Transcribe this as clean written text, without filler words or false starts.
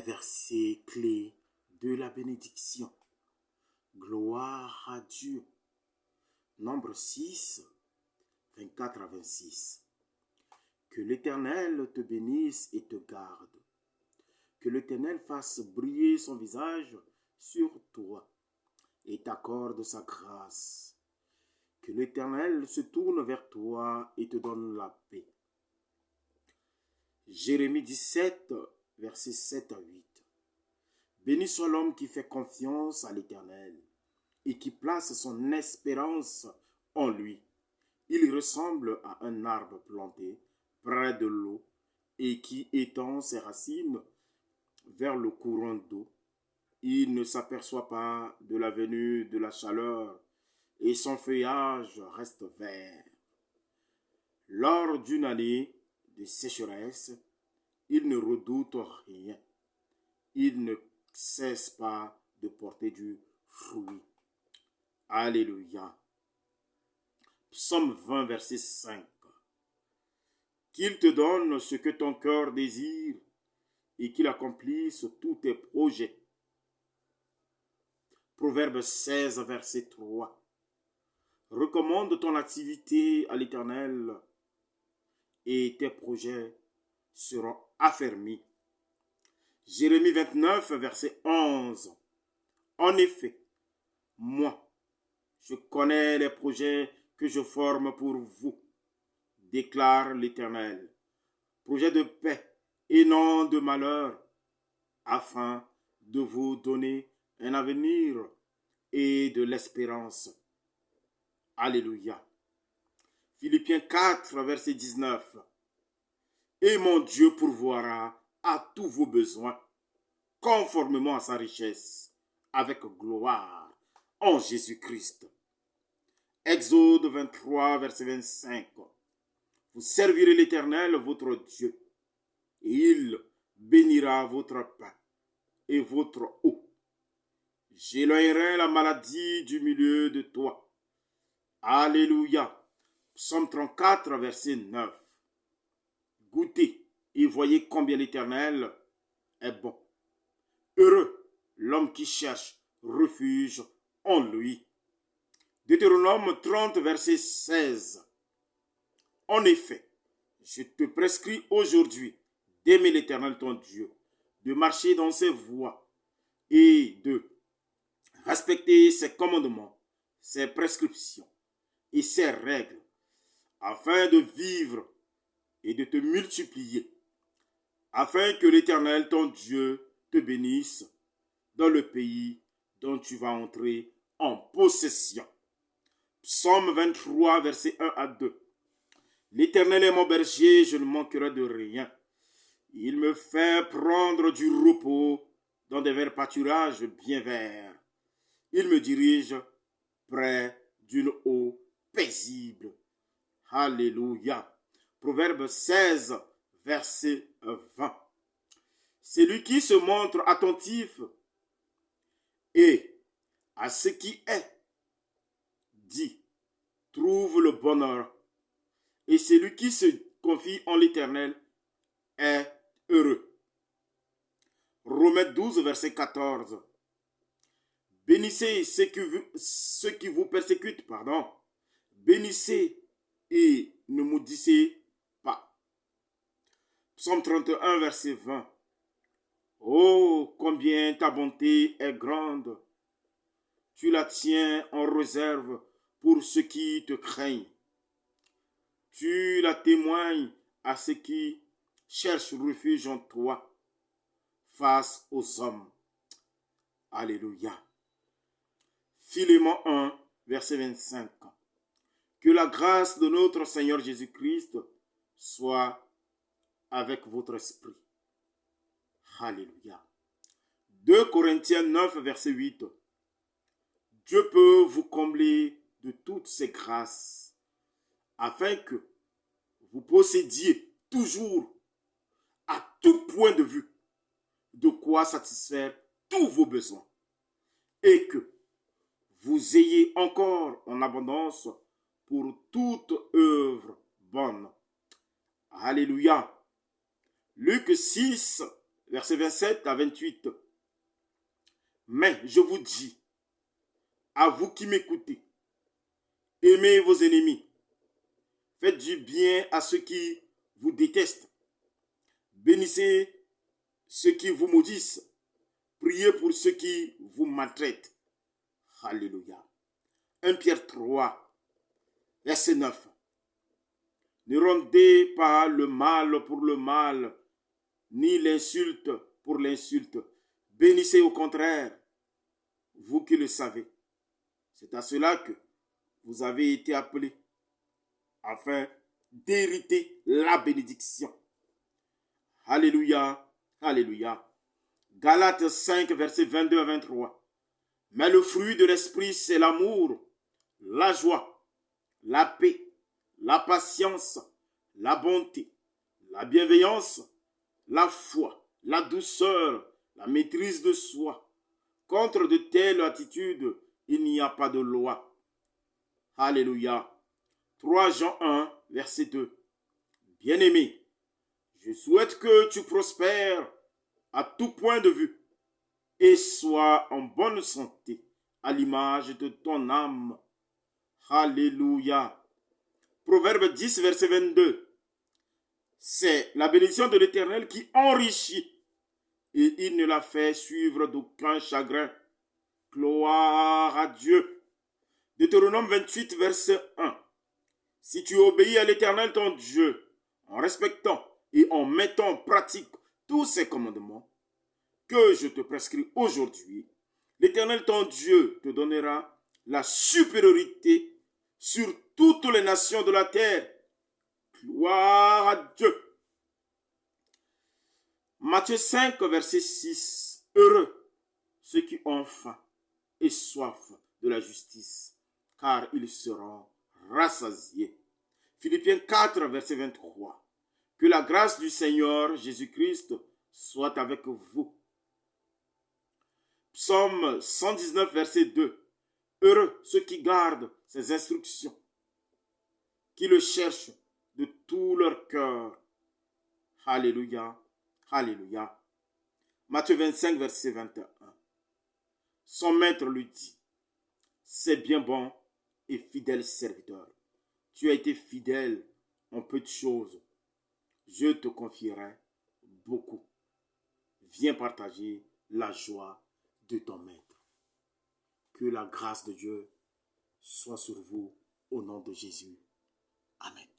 Verset clé de la bénédiction. Gloire à Dieu. Nombre 6, 24 à 26. Que l'Éternel te bénisse et te garde. Que l'Éternel fasse briller son visage sur toi et t'accorde sa grâce. Que l'Éternel se tourne vers toi et te donne la paix. Jérémie 17, versets 7 à 8. Béni soit l'homme qui fait confiance à l'Éternel et qui place son espérance en lui. Il ressemble à un arbre planté près de l'eau et qui étend ses racines vers le courant d'eau. Il ne s'aperçoit pas de la venue de la chaleur et son feuillage reste vert. Lors d'une année de sécheresse, il ne redoute rien. Il ne cesse pas de porter du fruit. Alléluia. Psaume 20, verset 5. Qu'il te donne ce que ton cœur désire et qu'il accomplisse tous tes projets. Proverbe 16, verset 3. Recommande ton activité à l'Éternel et tes projets seront affermis. Jérémie 29, verset 11. En effet, moi, je connais les projets que je forme pour vous, déclare l'Éternel. Projets de paix et non de malheur, afin de vous donner un avenir et de l'espérance. Alléluia. Philippiens 4, verset 19. Et mon Dieu pourvoira à tous vos besoins, conformément à sa richesse, avec gloire, en Jésus-Christ. Exode 23, verset 25. Vous servirez l'Éternel, votre Dieu, et il bénira votre pain et votre eau. J'éloignerai la maladie du milieu de toi. Alléluia. Psaume 34, verset 9. Goûtez et voyez combien l'Éternel est bon. Heureux l'homme qui cherche refuge en lui. Deutéronome 30, verset 16. En effet, je te prescris aujourd'hui d'aimer l'Éternel ton Dieu, de marcher dans ses voies et de respecter ses commandements, ses prescriptions et ses règles, afin de vivre et de te multiplier, afin que l'Éternel ton Dieu te bénisse dans le pays dont tu vas entrer en possession. Psaume 23, versets 1 à 2. L'Éternel est mon berger, je ne manquerai de rien. Il me fait prendre du repos dans des verts pâturages bien verts. Il me dirige près d'une eau paisible. Alléluia. Proverbe 16, verset 20. Celui qui se montre attentif et à ce qui est dit, trouve le bonheur. Et celui qui se confie en l'Éternel est heureux. Romains 12, verset 14. Bénissez ceux qui vous persécutent, Bénissez et ne maudissez pas. Psaume 31, verset 20. Oh, combien ta bonté est grande. Tu la tiens en réserve pour ceux qui te craignent. Tu la témoignes à ceux qui cherchent refuge en toi face aux hommes. Alléluia. Philémon 1, verset 25. Que la grâce de notre Seigneur Jésus-Christ soit avec votre esprit. Alléluia. 2 Corinthiens 9, verset 8. Dieu peut vous combler de toutes ses grâces, afin que vous possédiez toujours, à tout point de vue, de quoi satisfaire tous vos besoins, et que vous ayez encore en abondance pour toute œuvre bonne. Alléluia. Luc 6, versets 27 à 28. Mais je vous dis, à vous qui m'écoutez, aimez vos ennemis, faites du bien à ceux qui vous détestent, bénissez ceux qui vous maudissent, priez pour ceux qui vous maltraitent. Alléluia. 1 Pierre 3, verset 9. Ne rendez pas le mal pour le mal, ni l'insulte pour l'insulte. Bénissez au contraire, vous qui le savez. C'est à cela que vous avez été appelés, afin d'hériter la bénédiction. Alléluia, alléluia. Galates 5, versets 22 à 23. Mais le fruit de l'esprit, c'est l'amour, la joie, la paix, la patience, la bonté, la bienveillance, la foi, la douceur, la maîtrise de soi. Contre de telles attitudes, il n'y a pas de loi. Alléluia. 3 Jean 1, verset 2. Bien-aimé, je souhaite que tu prospères à tout point de vue et sois en bonne santé à l'image de ton âme. Alléluia. Proverbe 10, verset 22. C'est la bénédiction de l'Éternel qui enrichit et il ne la fait suivre d'aucun chagrin. Gloire à Dieu. Deutéronome 28, verset 1. Si tu obéis à l'Éternel ton Dieu, en respectant et en mettant en pratique tous ses commandements que je te prescris aujourd'hui, l'Éternel ton Dieu te donnera la supériorité sur toutes les nations de la terre. Gloire à Dieu. Matthieu 5, verset 6. Heureux ceux qui ont faim et soif de la justice, car ils seront rassasiés. Philippiens 4, verset 23. Que la grâce du Seigneur Jésus-Christ soit avec vous. Psaume 119, verset 2. Heureux ceux qui gardent ses instructions, qui le cherchent de tout leur cœur. Alléluia, alléluia. Matthieu 25, verset 21. Son maître lui dit, c'est bien bon et fidèle serviteur. Tu as été fidèle en peu de choses. Je te confierai beaucoup. Viens partager la joie de ton maître. Que la grâce de Dieu soit sur vous au nom de Jésus. Amen.